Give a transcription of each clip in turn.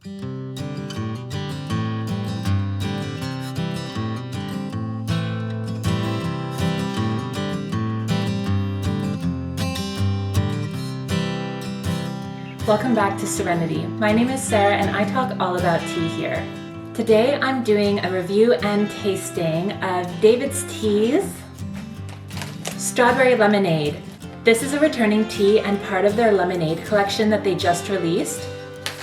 Welcome back to Serenity. My name is Sarah and I talk all about tea here. Today I'm doing a review and tasting of DAVIDsTEA's Strawberry Lemonade. This is a returning tea and part of their lemonade collection that they just released.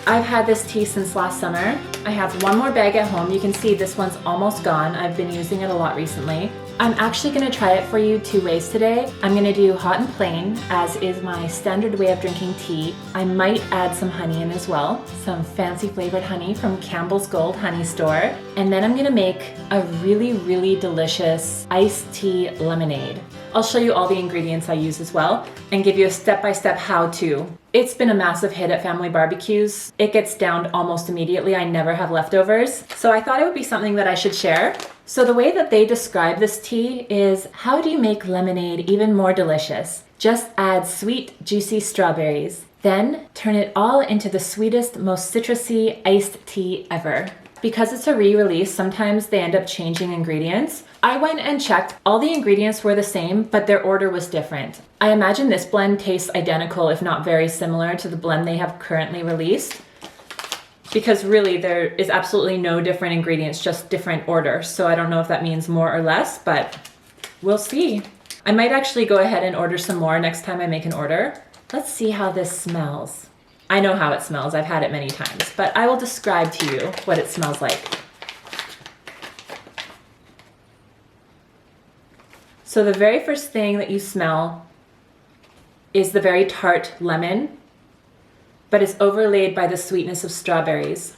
I've had this tea since last summer. I have one more bag at home. You can see this one's almost gone. I've been using it a lot recently. I'm actually going to try it for you two ways today. I'm going to do hot and plain, as is my standard way of drinking tea. I might add some honey in as well, some fancy flavored honey from Campbell's Gold Honey Store. And then I'm going to make a really delicious iced tea lemonade. I'll show you all the ingredients I use as well and give you a step-by-step how-to. It's been a massive hit at family barbecues. It gets downed almost immediately. I never have leftovers. So I thought it would be something that I should share. So the way that they describe this tea is, how do you make lemonade even more delicious? Just add sweet, juicy strawberries. Then turn it all into the sweetest, most citrusy iced tea ever. Because it's a re-release, sometimes they end up changing ingredients. I went and checked. All the ingredients were the same, but their order was different. I imagine this blend tastes identical, if not very similar, to the blend they have currently released. Because really, there is absolutely no different ingredients, just different order. So I don't know if that means more or less, but we'll see. I might actually go ahead and order some more next time I make an order. Let's see how this smells. I know how it smells, I've had it many times, but I will describe to you what it smells like. So the very first thing that you smell is the very tart lemon, but it's overlaid by the sweetness of strawberries.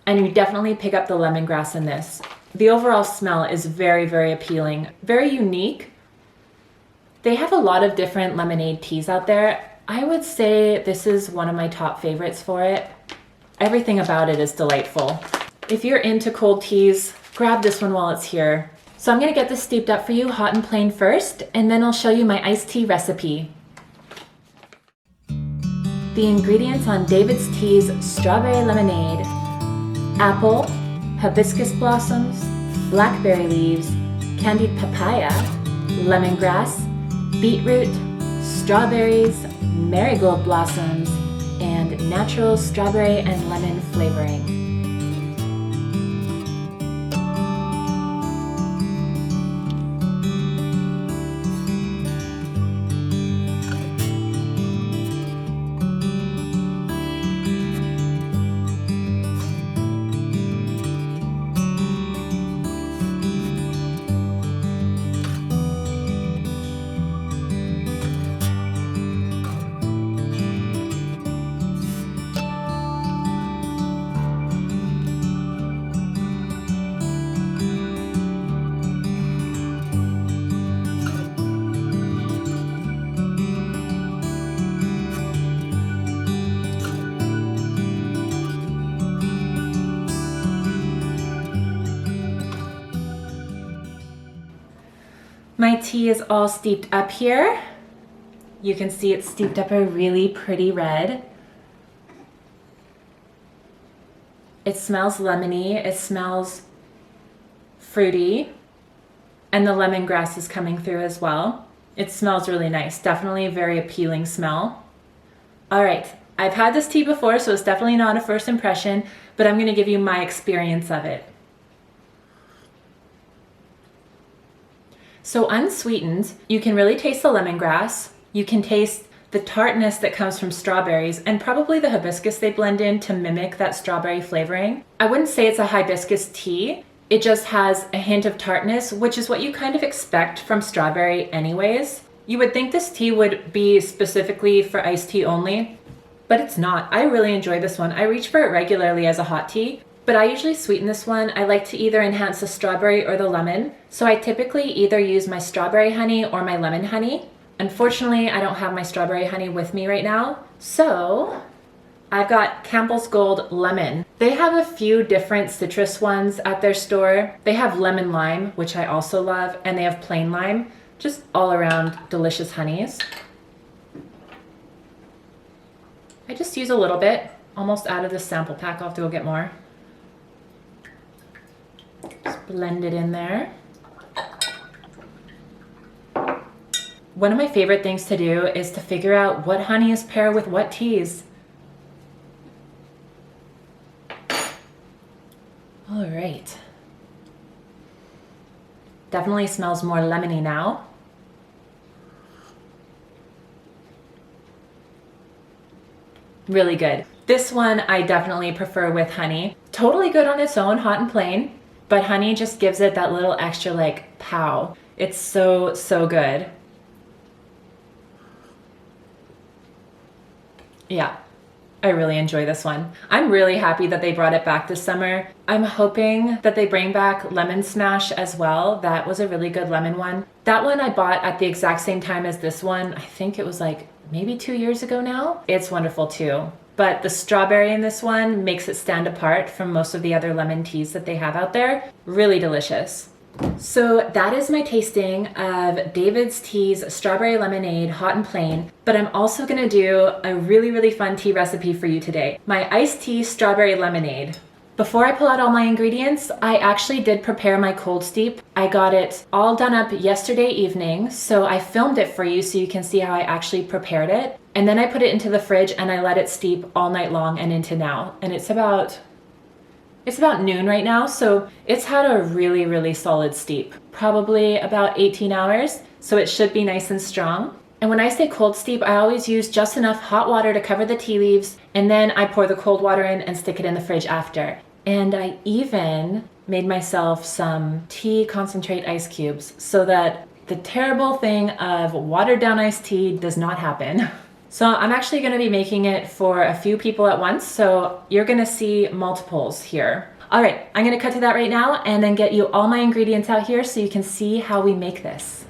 And you definitely pick up the lemongrass in this. The overall smell is very appealing, very unique. They have a lot of different lemonade teas out there. I would say this is one of my top favorites for it. Everything about it is delightful. If you're into cold teas, grab this one while it's here. So I'm gonna get this steeped up for you hot and plain first, and then I'll show you my iced tea recipe. The ingredients on DAVIDsTEA's Strawberry Lemonade: apple, hibiscus blossoms, blackberry leaves, candied papaya, lemongrass, beetroot, strawberries, marigold blossoms, and natural strawberry and lemon flavoring. My tea is all steeped up here. You can see it's steeped up a really pretty red. It smells lemony, it smells fruity, and the lemongrass is coming through as well. It smells really nice, definitely a very appealing smell. All right, I've had this tea before, so it's definitely not a first impression, but I'm gonna give you my experience of it. So unsweetened, you can really taste the lemongrass. You can taste the tartness that comes from strawberries and probably the hibiscus they blend in to mimic that strawberry flavoring. I wouldn't say it's a hibiscus tea. It just has a hint of tartness, which is what you kind of expect from strawberry anyways. You would think this tea would be specifically for iced tea only, but it's not. I really enjoy this one. I reach for it regularly as a hot tea. But I usually sweeten this one. I like to either enhance the strawberry or the lemon. So I typically either use my strawberry honey or my lemon honey. Unfortunately, I don't have my strawberry honey with me right now. So I've got Campbell's Gold Lemon. They have a few different citrus ones at their store. They have lemon lime, which I also love, and they have plain lime. Just all around delicious honeys. I just use a little bit. Almost out of the sample pack. I'll have to go get more. Just blend it in there. One of my favorite things to do is to figure out what honeys pair with what teas. All right. Definitely smells more lemony now. Really good. This one I definitely prefer with honey. Totally good on its own, hot and plain, but honey just gives it that little extra like pow. It's so, so good. Yeah, I really enjoy this one. I'm really happy that they brought it back this summer. I'm hoping that they bring back Lemon Smash as well. That was a really good lemon one. That one I bought at the exact same time as this one. I think it was like maybe 2 years ago now. It's wonderful too. But the strawberry in this one makes it stand apart from most of the other lemon teas that they have out there. Really delicious. So that is my tasting of David's Tea's Strawberry Lemonade Hot and Plain, but I'm also gonna do a really fun tea recipe for you today. My iced tea strawberry lemonade. Before I pull out all my ingredients, I actually did prepare my cold steep. I got it all done up yesterday evening, so I filmed it for you so you can see how I actually prepared it. And then I put it into the fridge and I let it steep all night long and into now. And it's about noon right now, so it's had a really solid steep. Probably about 18 hours, so it should be nice and strong. And when I say cold steep, I always use just enough hot water to cover the tea leaves, and then I pour the cold water in and stick it in the fridge after. And I even made myself some tea concentrate ice cubes so that the terrible thing of watered down iced tea does not happen. So I'm actually going to be making it for a few people at once, so you're going to see multiples here. All right, I'm going to cut to that right now and then get you all my ingredients out here so you can see how we make this.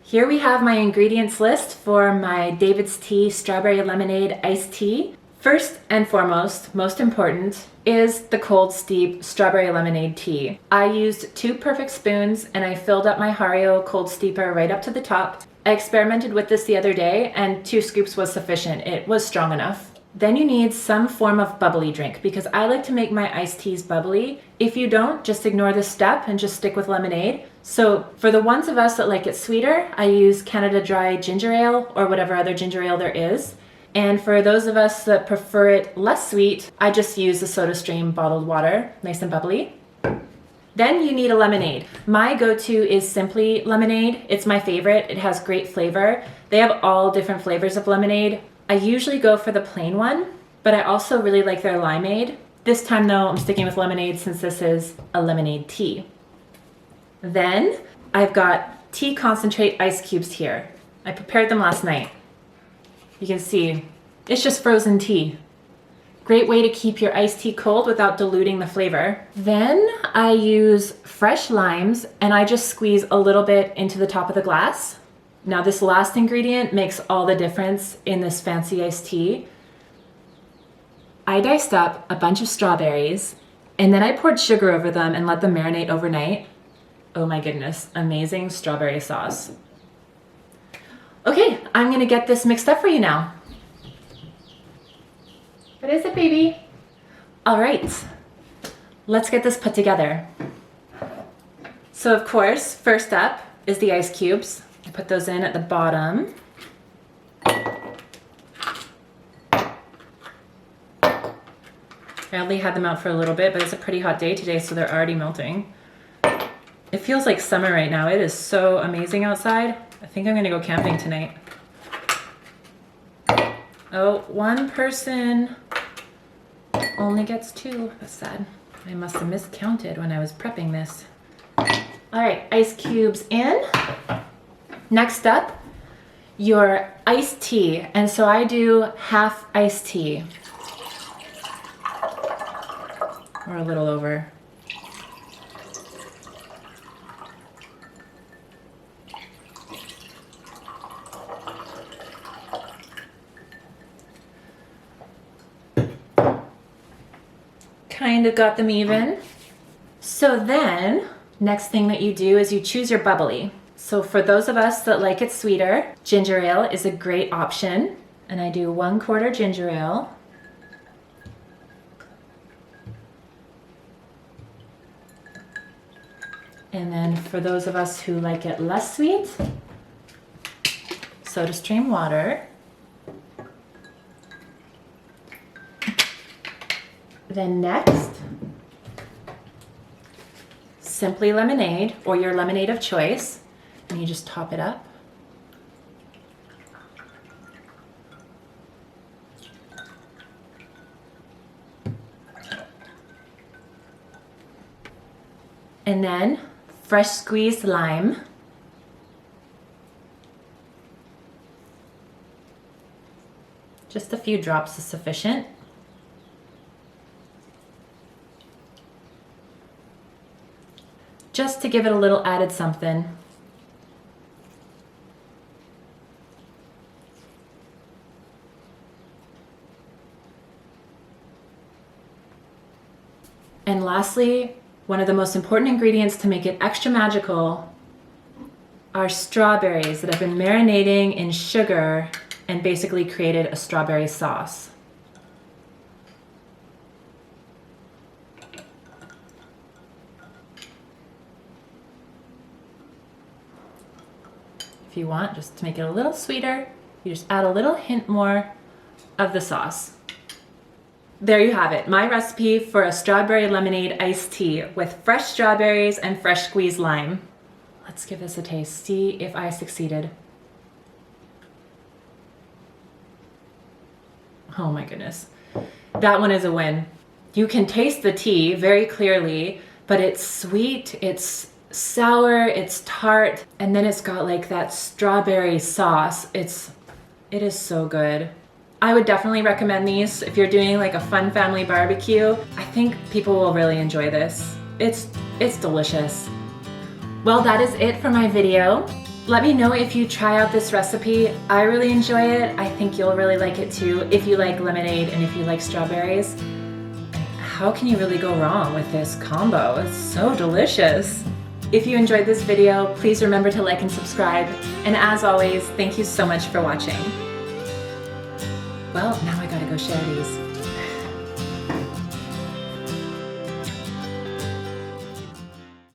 Here we have my ingredients list for my David's Tea Strawberry Lemonade Iced Tea. First and foremost, most important, is the cold steep strawberry lemonade tea. I used 2 perfect spoons and I filled up my Hario cold steeper right up to the top. I experimented with this the other day and 2 scoops was sufficient. It was strong enough. Then you need some form of bubbly drink because I like to make my iced teas bubbly. If you don't, just ignore this step and just stick with lemonade. So for the ones of us that like it sweeter, I use Canada Dry ginger ale or whatever other ginger ale there is. And for those of us that prefer it less sweet, I just use the SodaStream bottled water, nice and bubbly. Then you need a lemonade. My go-to is Simply lemonade. It's my favorite. It has great flavor. They have all different flavors of lemonade. I usually go for the plain one, but I also really like their limeade. This time though, I'm sticking with lemonade since this is a lemonade tea. Then I've got tea concentrate ice cubes here. I prepared them last night. You can see, it's just frozen tea. Great way to keep your iced tea cold without diluting the flavor. Then I use fresh limes and I just squeeze a little bit into the top of the glass. Now this last ingredient makes all the difference in this fancy iced tea. I diced up a bunch of strawberries and then I poured sugar over them and let them marinate overnight. Oh my goodness, amazing strawberry sauce. Okay, I'm gonna get this mixed up for you now. What is it, baby? All right, let's get this put together. So of course, first up is the ice cubes. I put those in at the bottom. I only had them out for a little bit, but it's a pretty hot day today, so they're already melting. It feels like summer right now. It is so amazing outside. I think I'm gonna go camping tonight. Oh, one person only gets 2. That's sad. I must have miscounted when I was prepping this. All right, ice cubes in. Next up, your iced tea. And so I do half iced tea. Or a little over. Kind of got them even. So then, next thing that you do is you choose your bubbly. So for those of us that like it sweeter, ginger ale is a great option. And I do 1/4 ginger ale. And then for those of us who like it less sweet, SodaStream water. Then next, simply lemonade or your lemonade of choice, and you just top it up. And then fresh squeezed lime. Just a few drops is sufficient. Just to give it a little added something. And lastly, one of the most important ingredients to make it extra magical are strawberries that have been marinating in sugar and basically created a strawberry sauce. If you want, just to make it a little sweeter, you just add a little hint more of the sauce. There you have it, my recipe for a strawberry lemonade iced tea with fresh strawberries and fresh squeezed lime. Let's give this a taste, see if I succeeded. Oh my goodness, that one is a win. You can taste the tea very clearly, but it's sweet, it's sour, it's tart, and then it's got like that strawberry sauce. It is so good. I would definitely recommend these if you're doing like a fun family barbecue. I think people will really enjoy this. It's delicious. Well, that is it for my video. Let me know if you try out this recipe. I really enjoy it. I think you'll really like it too if you like lemonade and if you like strawberries. How can you really go wrong with this combo? It's so delicious. If you enjoyed this video, please remember to like and subscribe. And as always, thank you so much for watching. Well, now I gotta go share these.